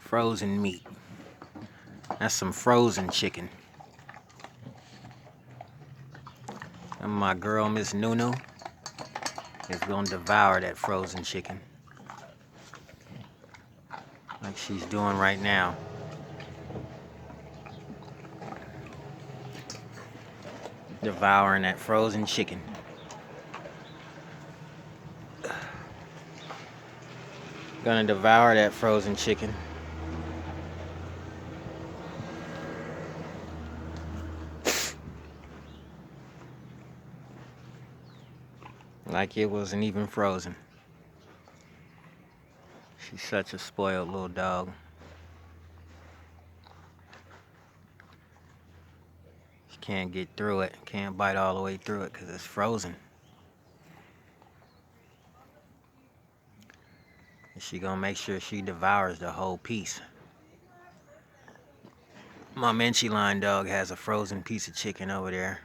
Frozen meat. That's some frozen chicken. And my girl, Miss NuNu, is gonna devour that frozen chicken. Like she's doing right now. Devouring that frozen chicken. Gonna devour that frozen chicken. Like it wasn't even frozen. She's such a spoiled little dog. She can't get through it. Can't bite all the way through it because it's frozen. And she gonna make sure she devours the whole piece. My Menchie line dog has a frozen piece of chicken over there.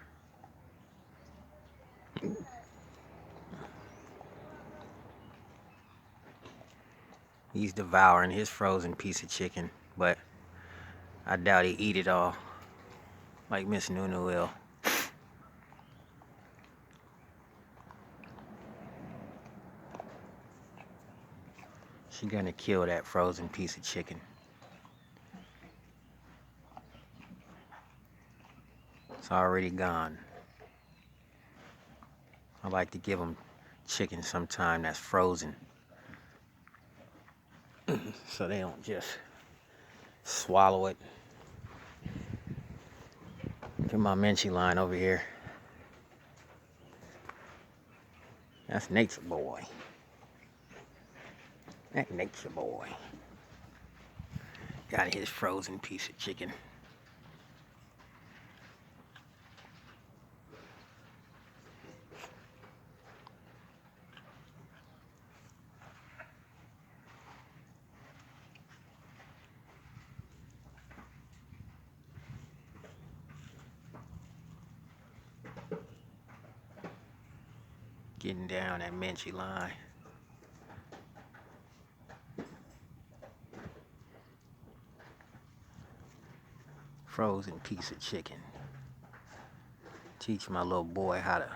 He's devouring his frozen piece of chicken, but I doubt he eat it all like Miss NuNu will. She gonna kill that frozen piece of chicken. It's already gone. I like to give them chicken sometime that's frozen. So they don't just swallow it. Look at my Menchie line over here. That's Nature Boy. That Nature Boy. Got his frozen piece of chicken. Getting down that Menchie line. Frozen piece of chicken. Teach my little boy how to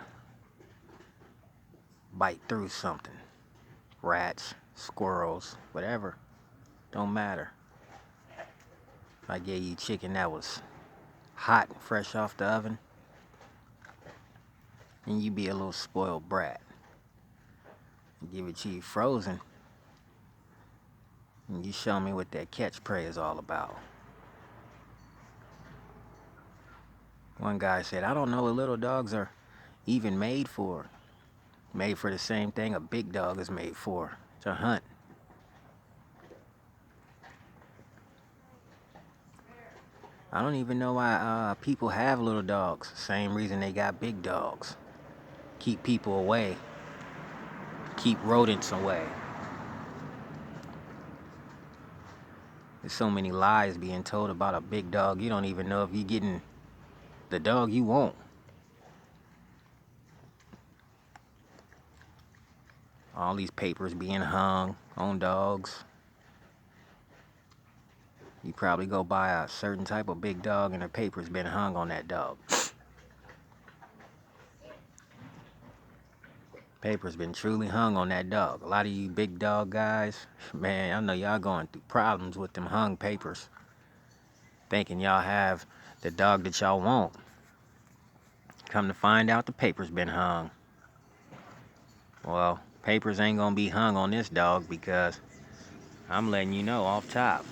bite through something. Rats, squirrels, whatever. Don't matter. If I gave you chicken that was hot and fresh off the oven, then you be a little spoiled brat. Give it to you frozen, and you show me what that catch prey is all about. One guy said, I don't know what little dogs are even made for. Made for the same thing a big dog is made for, to hunt. I don't even know why people have little dogs. Same reason they got big dogs. Keep people away. Keep rodents away. There's so many lies being told about a big dog, you don't even know if you're getting the dog you want. All these papers being hung on dogs. You probably go buy a certain type of big dog and the paper's been hung on that dog. Paper's been truly hung on that dog. A lot of you big dog guys, man, I know y'all going through problems with them hung papers. Thinking y'all have the dog that y'all want. Come to find out the paper's been hung. Well, papers ain't gonna be hung on this dog because I'm letting you know off top.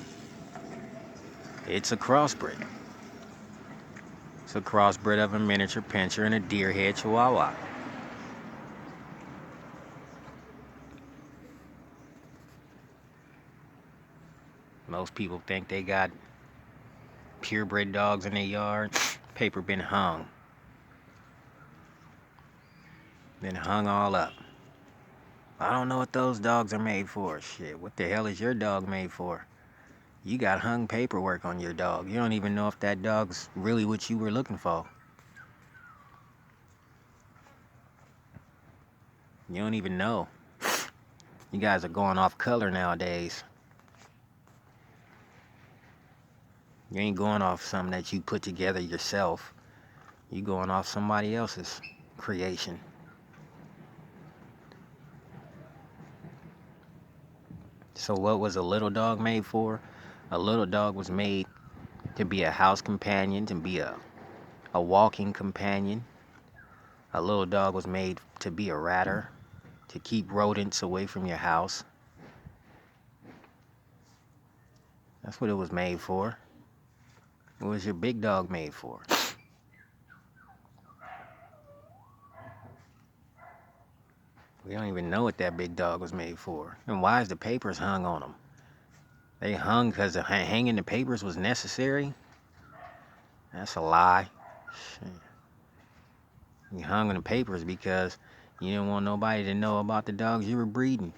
It's a crossbred. It's a crossbred of a miniature pinscher and a deer-head chihuahua. Most people think they got purebred dogs in their yard. Paper been hung. Been hung all up. I don't know what those dogs are made for. Shit, what the hell is your dog made for? You got hung paperwork on your dog. You don't even know if that dog's really what you were looking for. You don't even know. You guys are going off color nowadays. You ain't going off something that you put together yourself. You going off somebody else's creation. So what was a little dog made for? A little dog was made to be a house companion, to be a walking companion. A little dog was made to be a ratter, to keep rodents away from your house. That's what it was made for. What was your big dog made for? We don't even know what that big dog was made for. And why is the papers hung on them? They hung because hanging the papers was necessary? That's a lie. Shit. You hung on the papers because you didn't want nobody to know about the dogs you were breeding.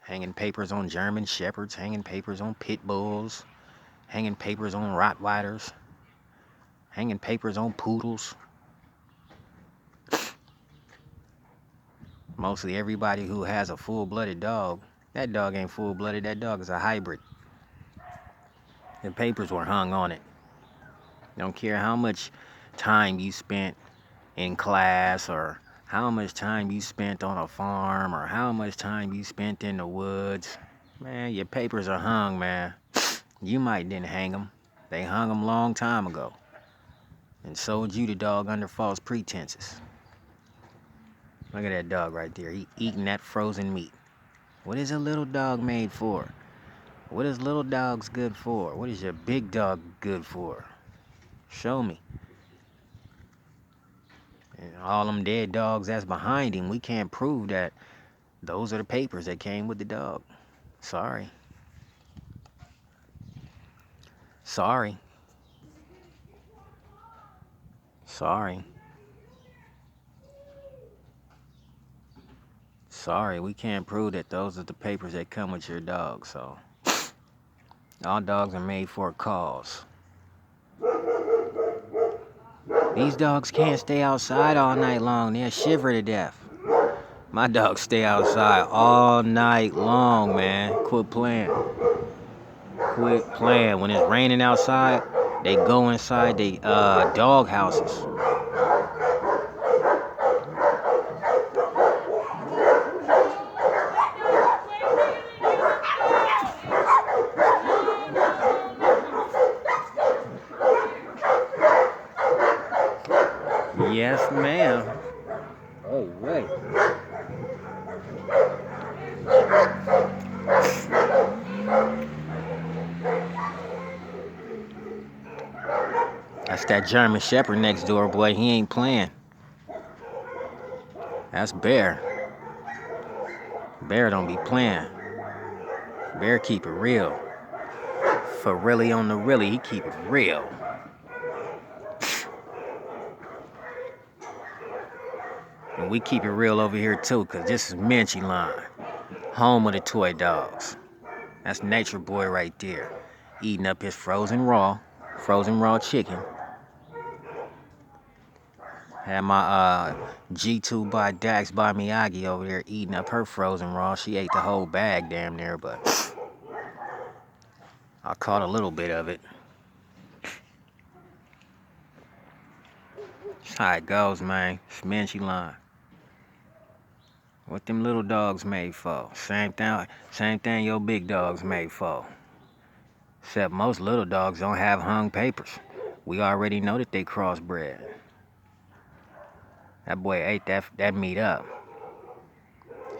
Hanging papers on German Shepherds, hanging papers on Pit Bulls, hanging papers on Rottweilers, hanging papers on Poodles. Mostly everybody who has a full-blooded dog, that dog ain't full-blooded, that dog is a hybrid. The papers were hung on it. Don't care how much time you spent in class, or how much time you spent on a farm, or how much time you spent in the woods. Man, your papers are hung, man. You might didn't hang them. They hung them long time ago and sold you the dog under false pretenses. Look at that dog right there. He eating that frozen meat. What is a little dog made for? What is little dogs good for? What is your big dog good for? Show me. And all them dead dogs that's behind him, we can't prove that those are the papers that came with the dog. Sorry. Sorry. Sorry. Sorry, we can't prove that those are the papers that come with your dog, so. All dogs are made for a cause. These dogs can't stay outside all night long. They'll shiver to death. My dogs stay outside all night long, man. Quit playing. Quit playing. When it's raining outside, they go inside the dog houses. Yes, ma'am. Oh, wait. That's that German Shepherd next door, boy. He ain't playing. That's Bear. Bear don't be playing. Bear keep it real. For really on the really, he keep it real. And we keep it real over here too, cause this is Minchie Line, home of the toy dogs. That's Nature Boy right there, eating up his frozen raw chicken. Had my G2 by Dax by Miyagi over there eating up her frozen raw. She ate the whole bag damn near, but I caught a little bit of it. That's how it goes, man. It's Minchie Line. What them little dogs made for? Same thing your big dogs made for. Except most little dogs don't have hung papers. We already know that they crossbred. That boy ate that meat up.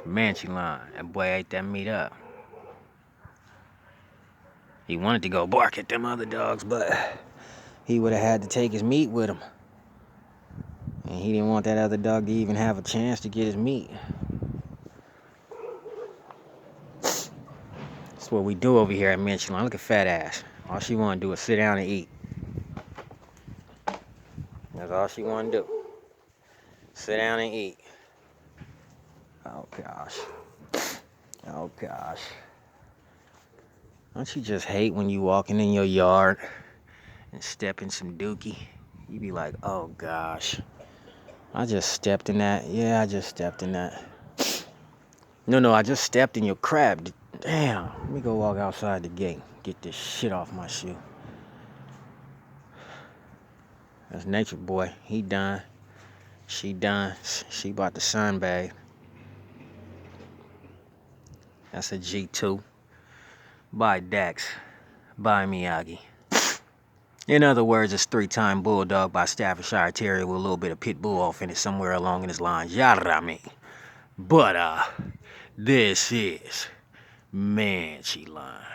Manchi line. That boy ate that meat up. He wanted to go bark at them other dogs, but he would have had to take his meat with him. And he didn't want that other dog to even have a chance to get his meat. That's what we do over here at Michelin. Look at fat ass. All she want to do is sit down and eat. That's all she want to do. Sit down and eat. Oh gosh. Oh gosh. Don't you just hate when you walking in your yard and step in some dookie? You be like, oh gosh. I just stepped in that. Yeah, I just stepped in that. No, I just stepped in your crab. Damn, let me go walk outside the gate. Get this shit off my shoe. That's Nature Boy. He done. She done. She about to sunbathe. That's a G2. By Dax. By Miyagi. In other words, it's 3-time bulldog by Staffordshire Terrier with a little bit of pit bull off in it somewhere along in his lines. Yada me. But this is Manchi Line.